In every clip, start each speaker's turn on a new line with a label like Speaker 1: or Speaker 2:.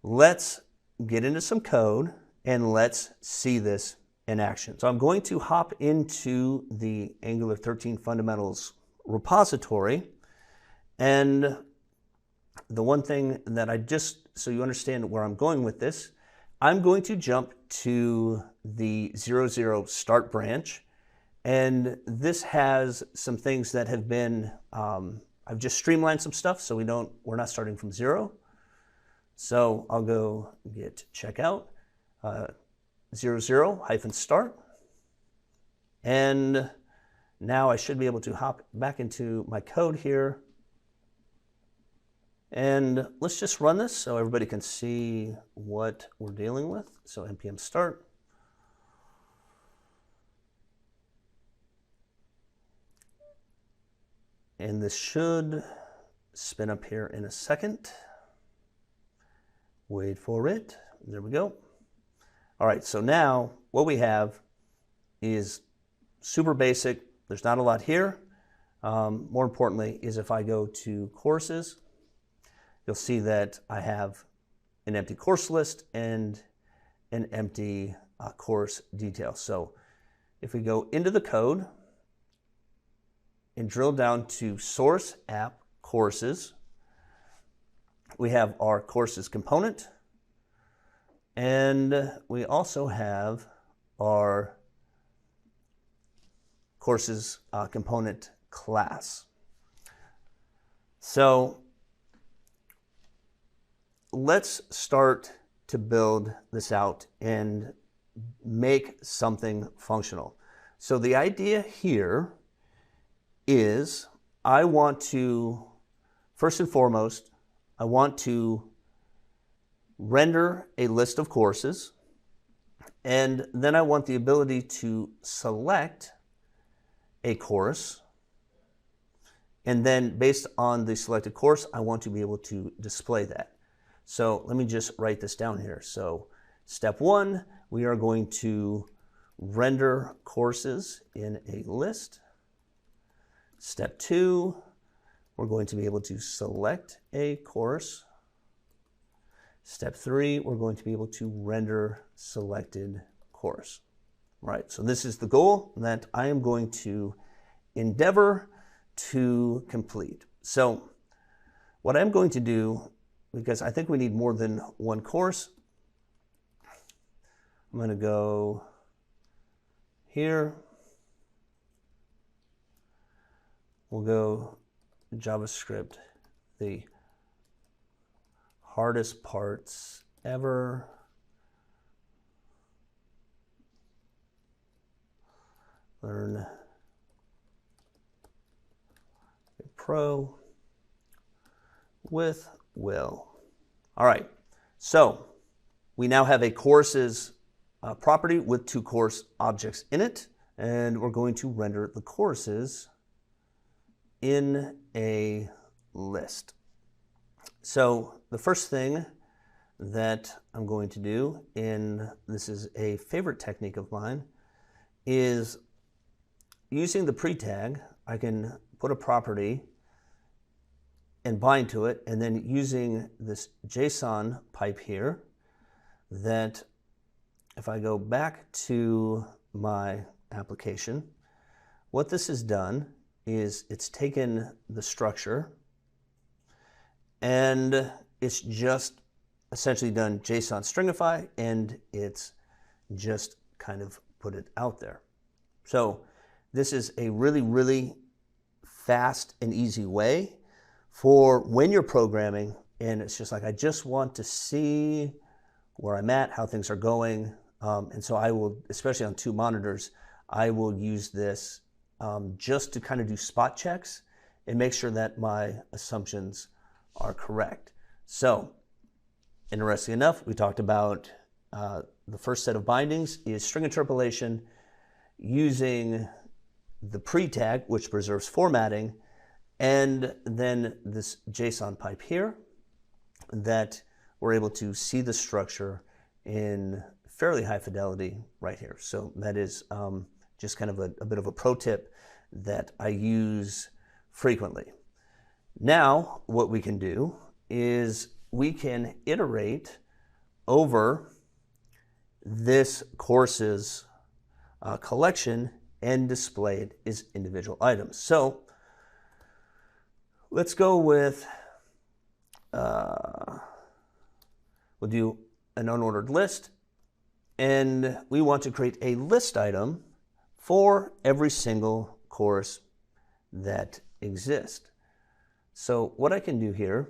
Speaker 1: let's get into some code and let's see this in action. So I'm going to hop into the Angular 13 Fundamentals repository, and the one thing that so you understand where I'm going with this, I'm going to jump to the 00 start branch, and this has some things that have been, I've just streamlined some stuff so we're not starting from 0. So I'll go git checkout 00-start, and now I should be able to hop back into my code here, and let's just run this so everybody can see what we're dealing with. So npm start. And this should spin up here in a second. Wait for it. There we go. All right, so now what we have is super basic. There's not a lot here. More importantly is if I go to courses, you'll see that I have an empty course list and an empty course detail. So if we go into the code and drill down to source app courses, we have our courses component, and we also have our courses component class. So let's start to build this out and make something functional. So the idea here is I want to, first and foremost, I want to render a list of courses, and then I want the ability to select a course, and then based on the selected course, I want to be able to display that. So let me just write this down here. So step 1, we are going to render courses in a list. Step 2, we're going to be able to select a course. Step 3, we're going to be able to render selected course. Right, so this is the goal that I am going to endeavor to complete. So what I'm going to do, because I think we need more than one course, I'm going to go here. We'll go JavaScript, the hardest parts ever. Learn Pro with Will. All right, so we now have a courses property with 2 course objects in it, and we're going to render the courses in a list. So the first thing that I'm going to do, and this is a favorite technique of mine, is using the pre-tag, I can put a property and bind to it, and then using this JSON pipe here, that if I go back to my application, what this has done is it's taken the structure and it's just essentially done JSON stringify, and it's just kind of put it out there. So this is a really, really fast and easy way for when you're programming and it's just like, I just want to see where I'm at, how things are going. And so I will, especially on 2 monitors, I will use this just to kind of do spot checks and make sure that my assumptions are correct. So, interesting enough, we talked about the first set of bindings is string interpolation using the pre-tag, which preserves formatting, and then this JSON pipe here that we're able to see the structure in fairly high fidelity right here. So that is just kind of a bit of a pro tip that I use frequently. Now, what we can do is we can iterate over this course's collection and display it as individual items. So let's go with, we'll do an unordered list, and we want to create a list item for every single course that exists. So what I can do here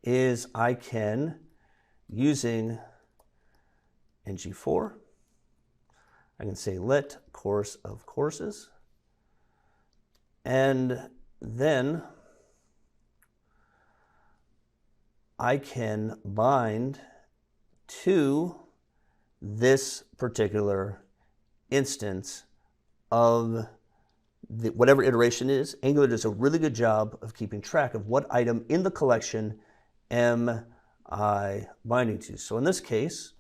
Speaker 1: is I can, using ng4, I can say let course of courses, and then I can bind to this particular instance of whatever iteration it is. Angular does a really good job of keeping track of what item in the collection am I binding to. So in this case,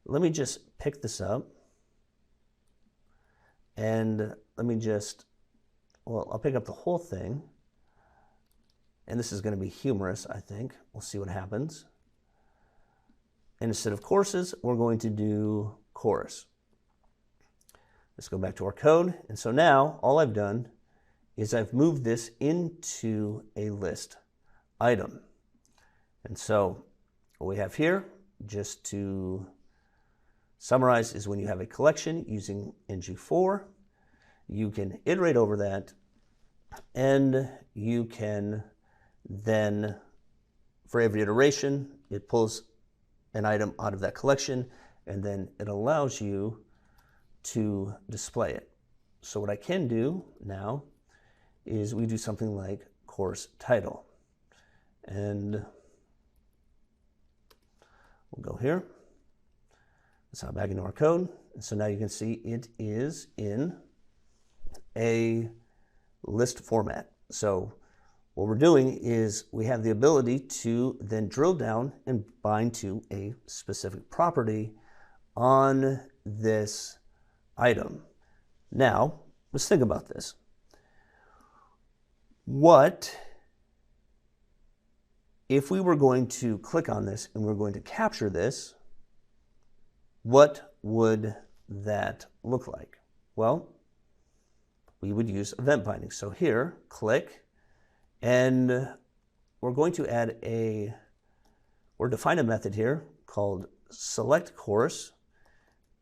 Speaker 1: let me just pick this up, and let me just, well, I'll pick up the whole thing, and this is going to be humorous, I think. We'll see what happens. And instead of courses, we're going to do course. Let's go back to our code. And so now all I've done is I've moved this into a list item. And so what we have here, just to summarize, is when you have a collection using ng4, you can iterate over that, and you can then, for every iteration, it pulls an item out of that collection, and then it allows you to display it. So what I can do now is we do something like course title. And we'll go here. Let's hop back into our code. And so now you can see it is in a list format. So what we're doing is we have the ability to then drill down and bind to a specific property on this item. Now, let's think about this. What if we were going to click on this and we're going to capture this? What would that look like? Well, we would use event binding. So here, click, and we're going to add or define a method here called select course,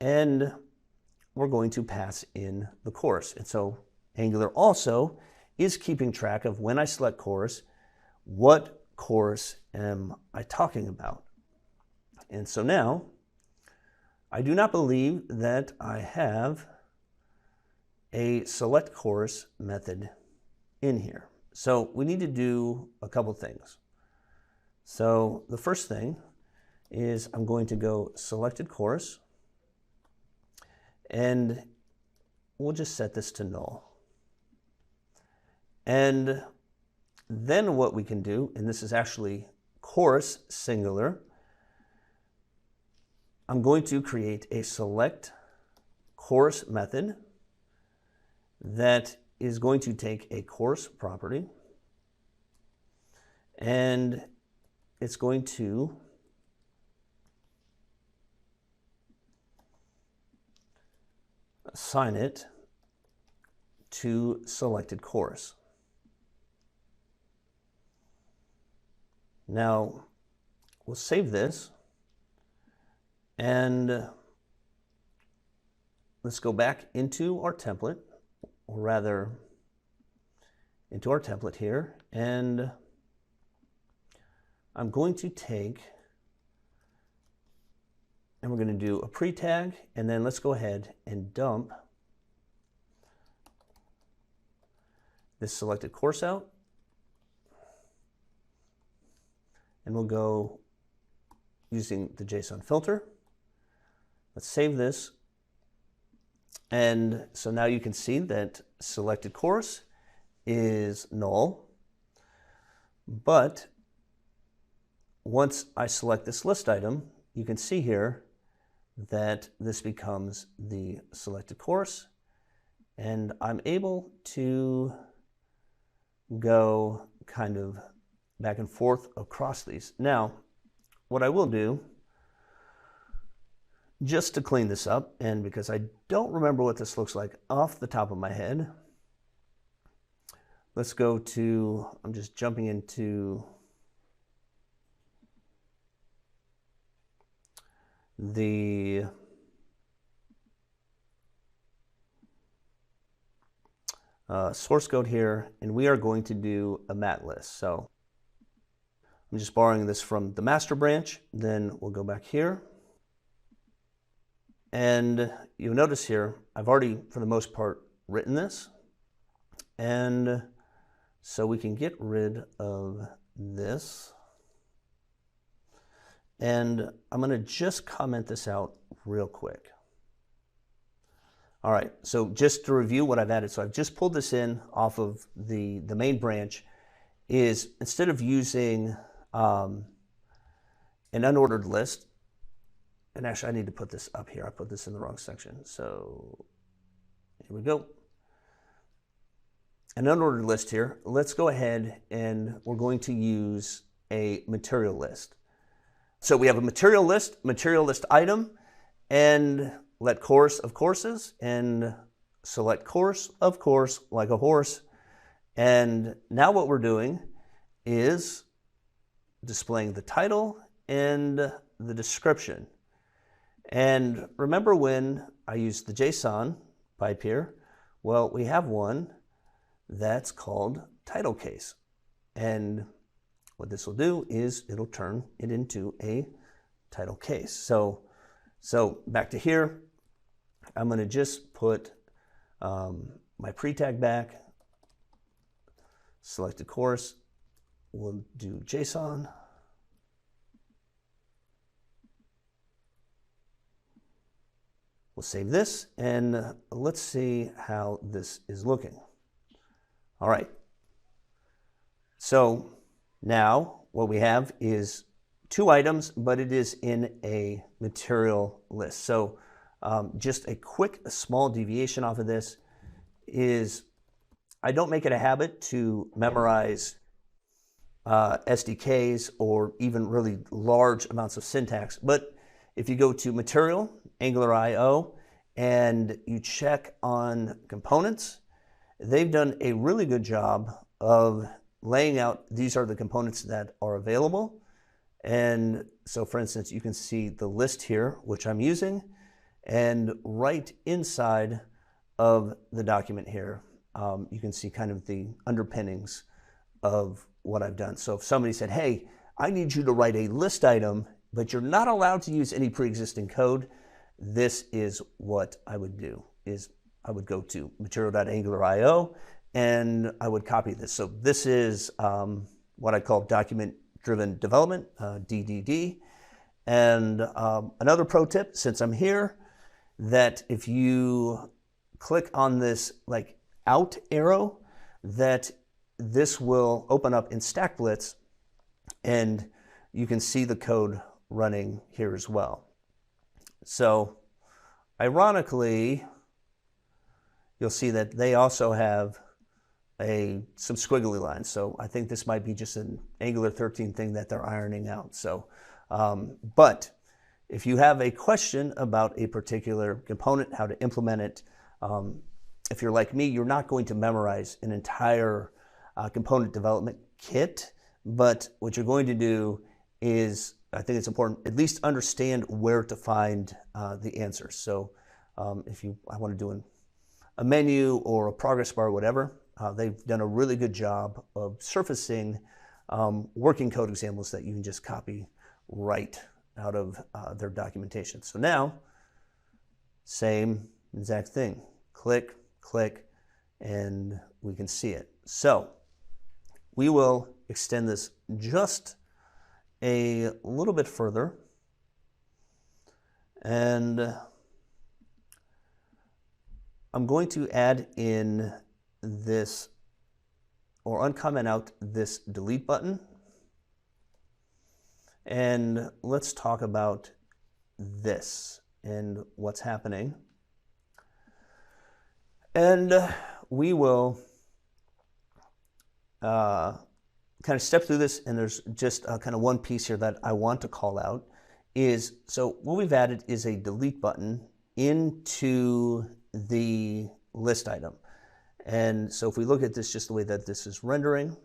Speaker 1: and we're going to pass in the course. And so Angular also is keeping track of when I select course, what course am I talking about? And so now, I do not believe that I have a select course method in here. So we need to do a couple things. So the first thing is I'm going to go selected course, and we'll just set this to null. And then what we can do, and this is actually course singular, I'm going to create a select course method that is going to take a course property, and it's going to assign it to selected course. Now, we'll save this, and let's go back into our template, or rather into our template here, and I'm going to take, and we're going to do a pre-tag, and then let's go ahead and dump this selected course out, and we'll go using the JSON filter. Let's save this. And so now you can see that selected course is null. But once I select this list item, you can see here that this becomes the selected course. And I'm able to go kind of back and forth across these. Now, what I will do just to clean this up, and because I don't remember what this looks like off the top of my head, let's go to, I'm just jumping into the source code here, and we are going to do a mat list. So I'm just borrowing this from the master branch. Then we'll go back here. And you'll notice here, I've already, for the most part, written this. And so we can get rid of this. And I'm going to just comment this out real quick. All right, so just to review what I've added, so I've just pulled this in off of the main branch, is instead of using an unordered list, and actually I need to put this up here. I put this in the wrong section. So here we go. An unordered list here. Let's go ahead and we're going to use a material list. So we have a material list item, and let course of courses, and select course of course like a horse. And now what we're doing is displaying the title and the description. And remember when I used the JSON pipe here? Well, we have one that's called title case. And what this will do is it'll turn it into a title case. So back to here, I'm going to just put my pre-tag back, select a course, we'll do JSON. We'll save this, and let's see how this is looking. All right. So now what we have is two items, but it is in a material list. So just a small deviation off of this is I don't make it a habit to memorize SDKs or even really large amounts of syntax. But if you go to Material, Angular IO, and you check on components, they've done a really good job of laying out, these are the components that are available. And so for instance, you can see the list here, which I'm using, and right inside of the document here, you can see kind of the underpinnings of what I've done. So if somebody said, hey, I need you to write a list item, but you're not allowed to use any pre-existing code, this is what I would do, is I would go to material.angular.io and I would copy this. So this is what I call document-driven development, DDD. And another pro tip, since I'm here, that if you click on this like out arrow, that this will open up in StackBlitz and you can see the code running here as well. So ironically, you'll see that they also have some squiggly lines. So I think this might be just an Angular 13 thing that they're ironing out. So, but if you have a question about a particular component, how to implement it, if you're like me, you're not going to memorize an entire component development kit, but what you're going to do is, I think it's important, at least understand where to find the answers. So if I want to do a menu or a progress bar or whatever, they've done a really good job of surfacing working code examples that you can just copy right out of their documentation. So now, same exact thing. Click, click, and we can see it. So we will extend this just a little bit further, and I'm going to add in this, or uncomment out this delete button, and let's talk about this and what's happening. And we will kind of step through this, and there's just kind of one piece here that I want to call out, is, so what we've added is a delete button into the list item. And so if we look at this just the way that this is rendering,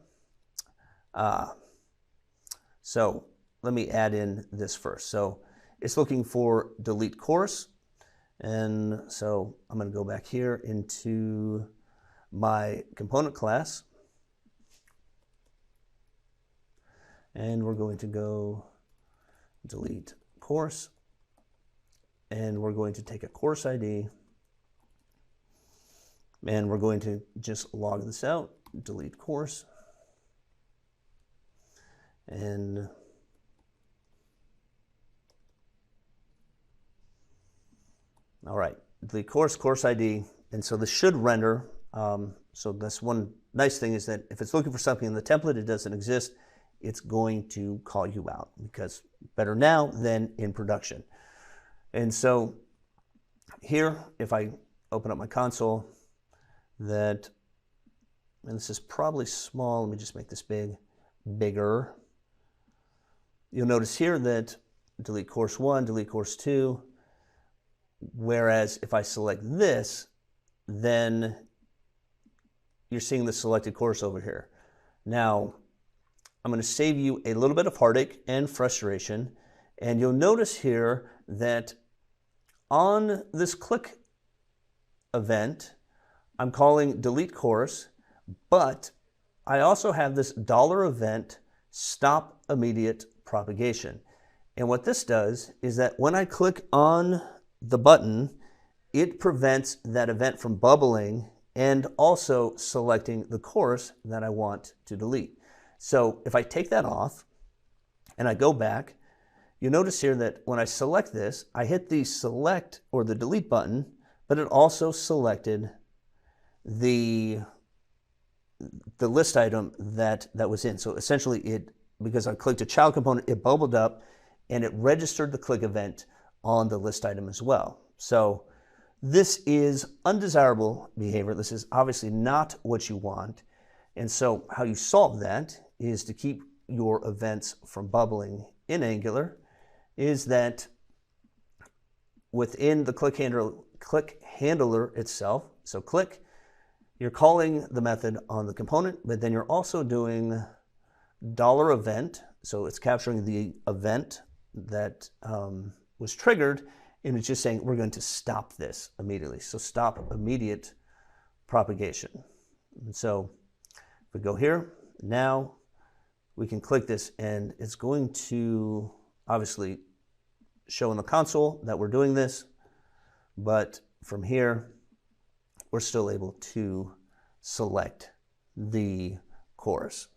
Speaker 1: so let me add in this first. So it's looking for delete course. And so I'm going to go back here into my component class. And we're going to go delete course. And we're going to take a course ID. And we're going to just log this out, delete course. And all right, delete course, course ID. And so this should render. So that's one nice thing, is that if it's looking for something in the template, it doesn't exist, it's going to call you out, because better now than in production. And so here, if I open up my console, and this is probably small, let me just make this bigger. You'll notice here that delete course 1, delete course 2, whereas if I select this, then you're seeing the selected course over here. Now, I'm going to save you a little bit of heartache and frustration, and you'll notice here that on this click event, I'm calling delete course, but I also have this $event stop immediate propagation. And what this does is that when I click on the button, it prevents that event from bubbling and also selecting the course that I want to delete. So if I take that off and I go back, you'll notice here that when I select this, I hit the select or the delete button, but it also selected the list item that was in. So essentially because I clicked a child component, it bubbled up and it registered the click event on the list item as well. So this is undesirable behavior. This is obviously not what you want. And so how you solve that is to keep your events from bubbling in Angular, is that within the click handler itself, so click, you're calling the method on the component, but then you're also doing $event. So it's capturing the event that was triggered, and it's just saying we're going to stop this immediately. So stop immediate propagation. And so if we go here, now we can click this, and it's going to obviously show in the console that we're doing this, but from here, we're still able to select the course.